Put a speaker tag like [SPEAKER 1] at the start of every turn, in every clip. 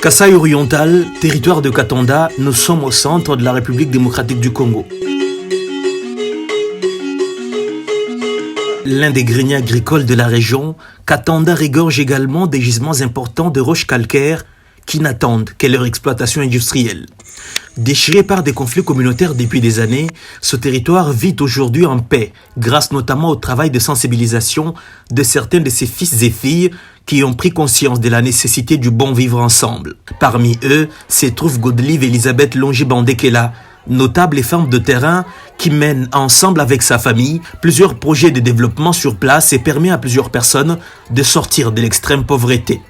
[SPEAKER 1] Kasaï oriental, territoire de Katanda, nous sommes au centre de la République démocratique du Congo. L'un des greniers agricoles de la région, Katanda regorge également des gisements importants de roches calcaires qui n'attendent qu'à leur exploitation industrielle. Déchiré par des conflits communautaires depuis des années, ce territoire vit aujourd'hui en paix, grâce notamment au travail de sensibilisation de certains de ses fils et filles qui ont pris conscience de la nécessité du bon vivre ensemble. Parmi eux se trouve Godelive Elisabeth Longi-Bandekela, notable et femme de terrain qui mène ensemble avec sa famille plusieurs projets de développement sur place et permet à plusieurs personnes de sortir de l'extrême pauvreté.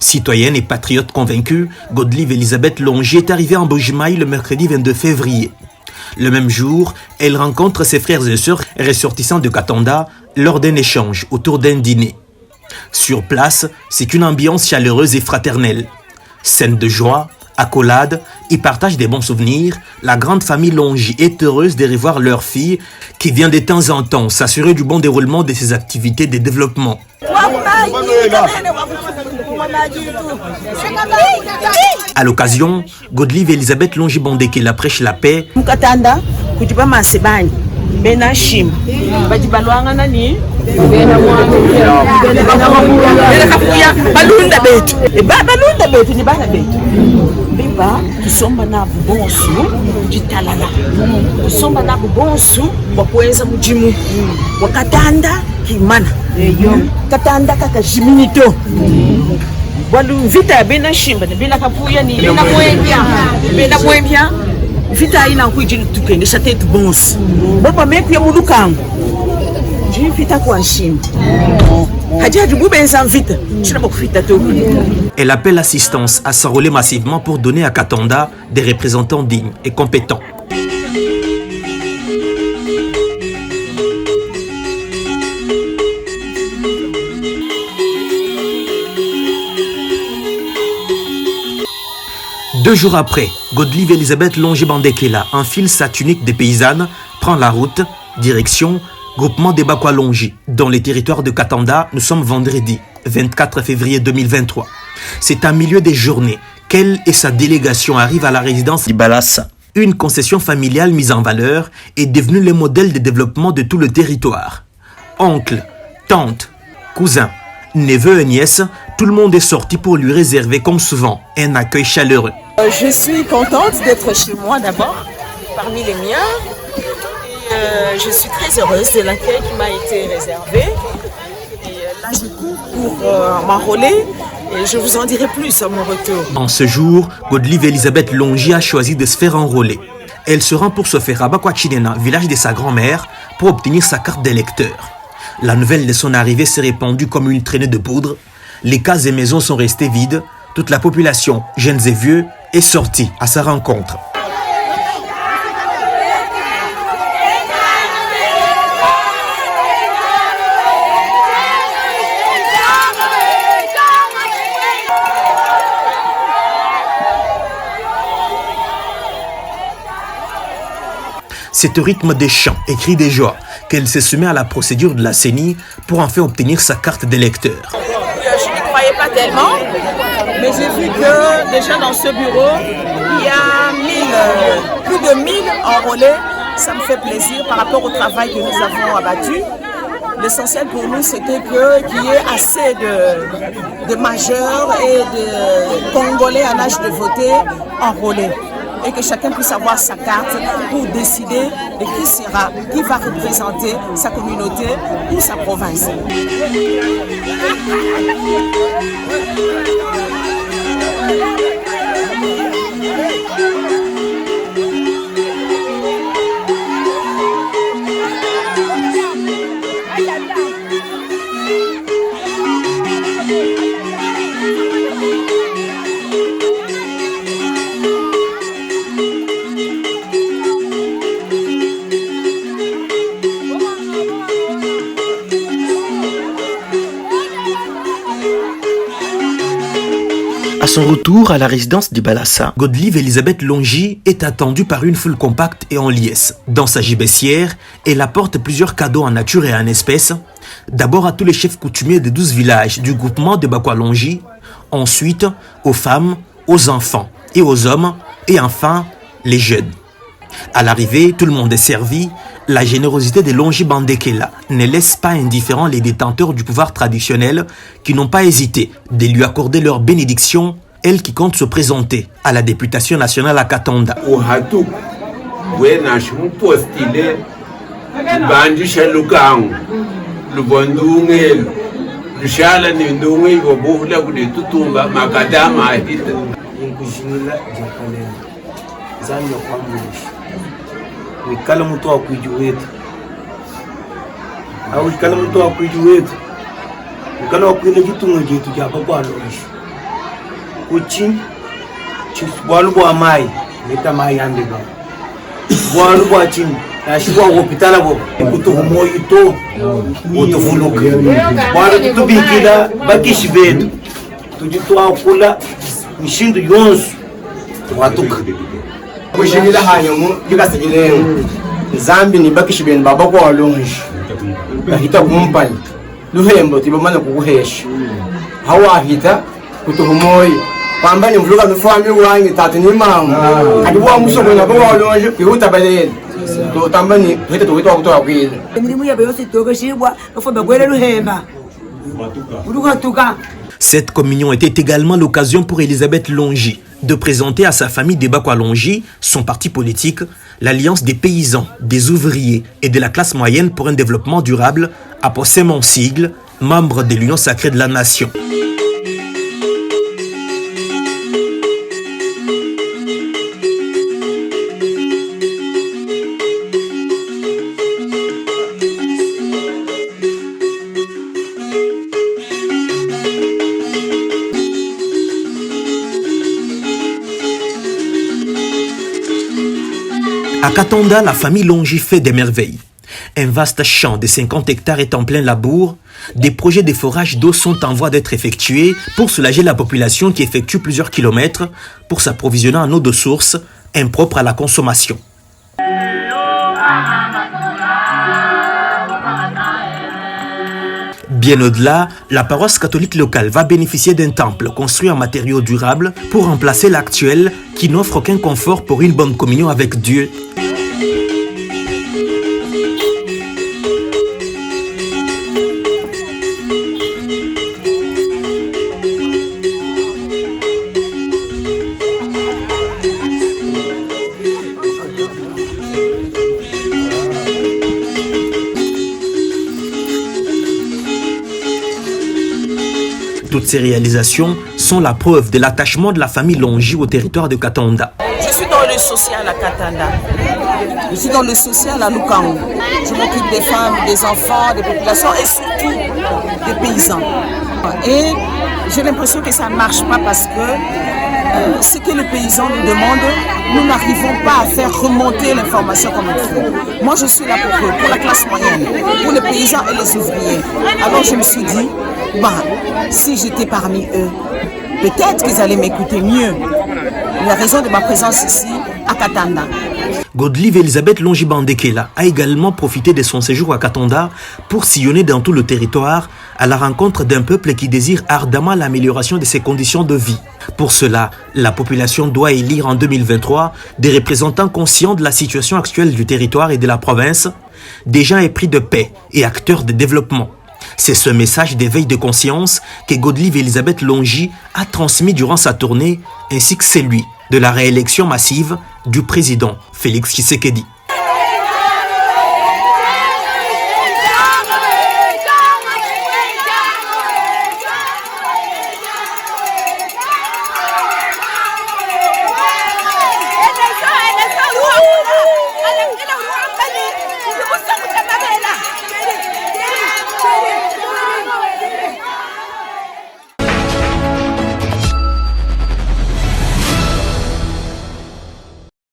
[SPEAKER 1] Citoyenne et patriote convaincue, Godelive Elisabeth Longi est arrivée en Bujimaï le mercredi 22 février. Le même jour, elle rencontre ses frères et sœurs ressortissants de Katanda lors d'un échange autour d'un dîner. Sur place, c'est une ambiance chaleureuse et fraternelle. Scène de joie, accolade, ils partagent des bons souvenirs. La grande famille Longi est heureuse de revoir leur fille qui vient de temps en temps s'assurer du bon déroulement de ses activités de développement. À l'occasion, Godelive Elisabeth Longi-Bandekela prêche la paix.
[SPEAKER 2] Tusomba na bonsu jitalala tusomba na bonsu wakuenza mujimu wakatanda kimana katanda kaka jiminito walu vita bena shimba bena kapuya ni bena mwembya vita ina kuijini tukende shatetu bonsu bopa meku ya mulukangu vita kwa shimba.
[SPEAKER 1] Elle appelle l'assistance à s'enrôler massivement pour donner à Katanda des représentants dignes et compétents. Deux jours après, Godelive Elisabeth Longi-Bandekela enfile sa tunique de paysanne, prend la route, direction Groupement des Bakwa Longi, dans les territoires de Katanda. Nous sommes vendredi 24 février 2023. C'est à milieu des journées qu'elle et sa délégation arrivent à la résidence d'Ibalassa. Une concession familiale mise en valeur est devenue le modèle de développement de tout le territoire. Oncle, tante, cousin, neveu et nièce, tout le monde est sorti pour lui réserver comme souvent un accueil chaleureux.
[SPEAKER 2] Je suis contente d'être chez moi d'abord, parmi les miens. Je suis très heureuse de l'accueil qui m'a été réservé. Et là, je cours pour m'enrôler et je vous en dirai plus à mon retour.
[SPEAKER 1] En ce jour, Godelive Elisabeth Longi a choisi de se faire enrôler. Elle se rend pour se faire à Bakwachinena, village de sa grand-mère, pour obtenir sa carte d'électeur. La nouvelle de son arrivée s'est répandue comme une traînée de poudre. Les cases et maisons sont restées vides. Toute la population, jeunes et vieux, est sortie à sa rencontre. C'est au rythme des chants et cris de joie qu'elle se soumet à la procédure de la CENI pour enfin obtenir sa carte d'électeur.
[SPEAKER 2] Je n'y croyais pas tellement, mais j'ai vu que déjà dans ce bureau, il y a plus de 1000 enrôlés. Ça me fait plaisir par rapport au travail que nous avons abattu. L'essentiel pour nous, c'était qu'il y ait assez de majeurs et de Congolais à l'âge de voter enrôlés. Et que chacun puisse avoir sa carte pour décider de qui va représenter sa communauté ou sa province.
[SPEAKER 1] À son retour à la résidence du Balassa, Godelive Elisabeth Longy est attendue par une foule compacte et en liesse. Dans sa gibecière, elle apporte plusieurs cadeaux en nature et en espèces. D'abord à tous les chefs coutumiers des 12 villages du groupement de Bakwa-Longy, ensuite aux femmes, aux enfants et aux hommes, et enfin les jeunes. À l'arrivée, tout le monde est servi. La générosité de Longy Bandekela ne laisse pas indifférents les détenteurs du pouvoir traditionnel qui n'ont pas hésité de lui accorder leur bénédiction, elle qui compte se présenter à la députation nationale à Katanda.
[SPEAKER 3] Wikala mtu wa kuiju wetu au wikala mtu wa kuiju wetu wikala wa kuile jitungo jetu ja Bakwa-Longy kuchi bwalu bwa mai leta mai ande ba bwalu bwa chini na shibwa hospitala bo kutuhumo ito utufuluka bwalu kutubikila bakishi betu tujitwa kula mishindu yonsu watuka kushimila hanyomu yikasejeleng zambi ni bakishibeni Bakwa-Longy bahita kumpani luhembo tibamana kukuhesha hawahita kutuhumoyi pambani mvuluka nufami wangi tatu ni mamu adiwa musoko na Bakwa-Longy kihuta balele to tambani hita tuwita kutoa kwile
[SPEAKER 2] emilimu yabe yose togeshibwa bafomba gwele luhemba uruka tuka.
[SPEAKER 1] Cette communion était également l'occasion pour Elisabeth Longy de présenter à sa famille des Bakwa-Longy, son parti politique, l'Alliance des paysans, des ouvriers et de la classe moyenne pour un développement durable, APOSEM en sigle, membre de l'Union sacrée de la nation. À Katanda, la famille Longy fait des merveilles. Un vaste champ de 50 hectares est en plein labour. Des projets de forage d'eau sont en voie d'être effectués pour soulager la population qui effectue plusieurs kilomètres pour s'approvisionner en eau de source impropre à la consommation. Bien au-delà, la paroisse catholique locale va bénéficier d'un temple construit en matériaux durables pour remplacer l'actuel qui n'offre aucun confort pour une bonne communion avec Dieu. Toutes ces réalisations sont la preuve de l'attachement de la famille Longy au territoire de Katanda.
[SPEAKER 2] Je suis dans le social à Katanda. Je suis dans le social à Lukangu. Je m'occupe des femmes, des enfants, des populations et surtout des paysans. Et j'ai l'impression que ça ne marche pas parce que ce que les paysans nous demandent, nous n'arrivons pas à faire remonter l'information comme il faut. Moi, je suis là pour eux, pour la classe moyenne, pour les paysans et les ouvriers. Alors, je me suis dit, si j'étais parmi eux, peut-être qu'ils allaient m'écouter mieux. La raison de ma présence ici, à Katanda.
[SPEAKER 1] Godelive Elisabeth Longy Bandekela a également profité de son séjour à Katanda pour sillonner dans tout le territoire à la rencontre d'un peuple qui désire ardemment l'amélioration de ses conditions de vie. Pour cela, la population doit élire en 2023 des représentants conscients de la situation actuelle du territoire et de la province, des gens épris de paix et acteurs de développement. C'est ce message d'éveil de conscience que Godelive Elisabeth Longy a transmis durant sa tournée, ainsi que celui de la réélection massive du président Félix Tshisekedi.